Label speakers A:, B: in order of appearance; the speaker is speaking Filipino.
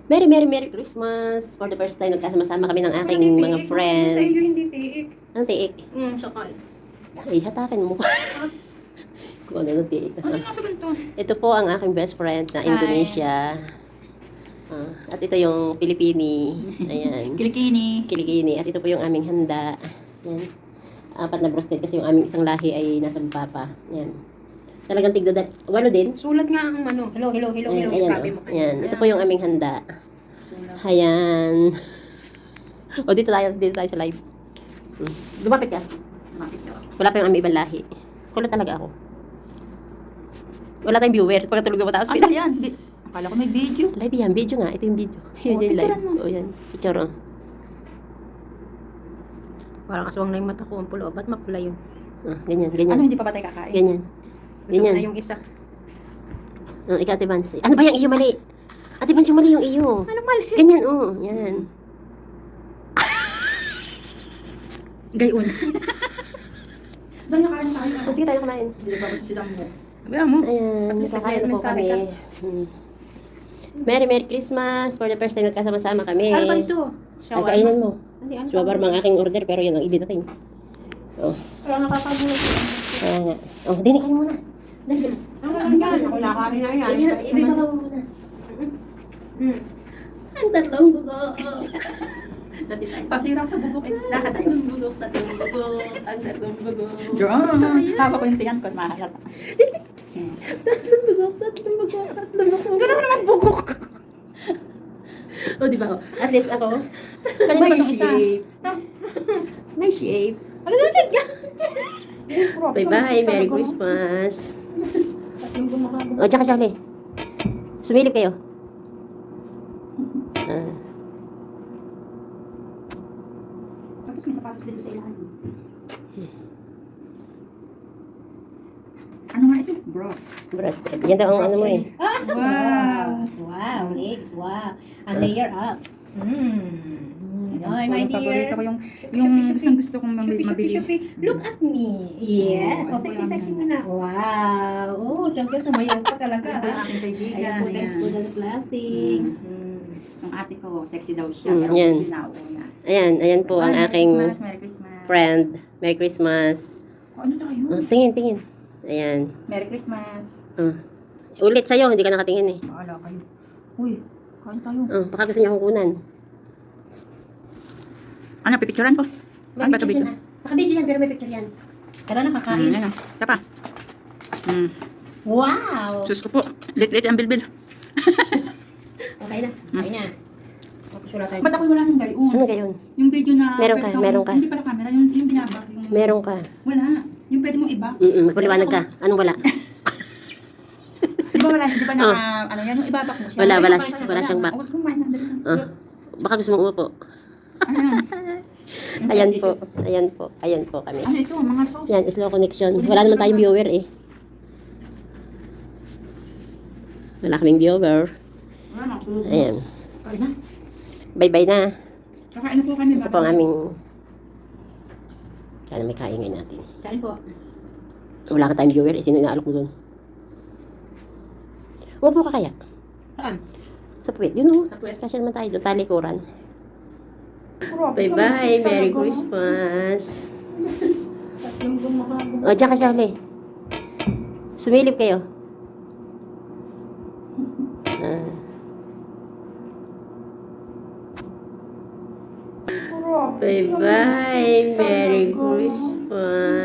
A: Merry Christmas! For the first time, nagkasama-sama kami ng aking mga friend.
B: Sa iyo hindi tiik.
A: Anong tiik?
B: Sakal.
A: Ay, hatakin mo. Kung ano ng tiik.
B: Ano nasa ganito?
A: Ito po ang aking best friend na Indonesia. At ito yung Pilipini. Ayan.
B: Kilikini.
A: Kilikini. At ito po yung aming handa. Yan. 4 na broasted kasi yung aming isang lahi ay nasa baba. Yan. Talagang tigda walo din.
B: Sulat nga ang ano. Hello,
A: Ayan,
B: sabi mo.
A: Ayan. Ito po yung aming handa. Ayan. O, dito tayo sa live. Lumapit ka. Wala pa yung aming ibang lahi. Kulat talaga ako. Wala tayong viewer. Pagkatulog na mataas.
B: Ano yan? Akala ko may video.
A: Live yan. Video nga. Ito yung video. Yun yung live.
B: picturean mo.
A: O, yan. Picture, oh.
B: Parang aswang na yung mata ko. Ang pulo. Ba't mapula yun?
A: Ganyan.
B: Ano, hindi pa ba tayo kakain?
A: Ganyan.
B: Gutom
A: Ganyan.
B: na yung isa.
A: Ikaw, Ate Vance. Ano ba yung iyo mali? Ate Vance, yung mali yung iyo.
B: Ano mali?
A: Ganyan, oh. Yan.
B: Gayon. Dahil nakain tayo.
A: Sige tayo kumain.
B: Hindi ba ba silang mo? Sabi mo.
A: Ayan,
B: At least
A: nakakain na po
B: nagmensahe
A: kami. Merry Christmas! For the first time nagkasama-sama kami.
B: Ano ba ito?
A: Ay, kainin mo.
B: Hindi, ano?
A: Shawarma ang aking order, pero yan ang ibinating. Oh,
B: Parang nakakagulat.
A: kaya nga. Oh, dini kayo muna. Dali.
B: Ano yan? Ako nakain na yan.
A: Ibig mo muna. Ang tatlong bugo.
B: Pasira sa bubok. Lakad tayo.
A: Tatlong bugo. Ang tatlong bugo.
B: Haba ko yung tiyan ko. Mahalata.
A: Tatlong bugo.
B: Gano'n naman bubok.
A: Oh, di ba? Oh, at least ako.
B: Kanya
A: May
B: naman yung isa.
A: shape. May shape.
B: Ano natin yan?
A: Bye-bye. Merry Christmas.
B: Tatlong gumakago.
A: O, tsaka sali. Sumilip kayo.
B: Tapos may sapatos dito sa ilalim. Ano nga ito? Bros.
A: Breasted. Yan daw ang ano mo eh.
C: Wow, legs, wow. And layer up. Ay, my dear.
B: Paborito ko yung gusto kong mabili.
C: Look at me. Yes. Oh, sexy mo na. Wow. Oh, tiyaga sumayaw ka talaga.
B: Ito yung aking kaibigan.
C: Ayan po, thanks po the blessings.
B: Yung ate ko, sexy daw siya. Pero
A: yan.
B: hindi na una.
A: Ayan po ang aking
B: Merry Christmas.
A: friend. Merry Christmas.
B: Ano tayo?
A: Oh, tingin. Ayan.
B: Merry Christmas.
A: Ulit sa'yo, hindi ka nakatingin eh.
B: Baala kayo. Uy, kain tayo.
A: Baka gusto niya akong kunan.
B: Ano, pipicturean ko? Ano ba ito video?
A: Naka-video yan, pero may picture yan.
C: Tara na, kakain.
B: Ano, isa pa.
C: Wow.
B: Sus ko po. Lit ang bilbil.
A: Okay na.
C: Ay na. Tapos wala tayo.
B: Ba't ako'y wala nang gayon?
A: Ano gayon?
B: Yung video na...
A: Meron ka,
B: pwede kang-
A: meron ka.
B: Hindi pala camera, yung binabak. Yung,
A: Meron ka.
B: Wala. Yung pwede mong iba.
A: Magpaliwanag ka. Anong wala?
B: Di ba wala? Di ba naka... Ano yan? Yung ibabak mo siya.
A: Wala siyang back.
B: Huwag kumain na. Dali na.
A: Baka gusto mong umupo.
B: Ayan.
A: Ayan po kami.
B: Ano ito? Mga sauce.
A: Yan, slow connection. Wala naman tayong viewer eh. Wala kaming viewer.
B: Wala na. Tulog.
A: Ayan.
B: Kain na.
A: Bye-bye na.
B: Kakain na po kami.
A: Ito po ang aming... Sana may kaingay natin.
C: Kain po.
A: Wala ka tayong viewer eh. Sino inaalok mo dun? Umupo ka kaya?
C: Saan?
A: Sa puwet. Yun o.
C: Sa puwet.
A: Kasi naman tayo doon. Talikuran.
B: Grabe,
A: Bye-bye.
B: sarap
A: Merry
B: talaga.
A: Christmas.
C: Tatlong gumakago.
A: O, dyan ka sa huli. Sumilip kayo.
B: Grabe.
A: Bye-bye. Merry Christmas.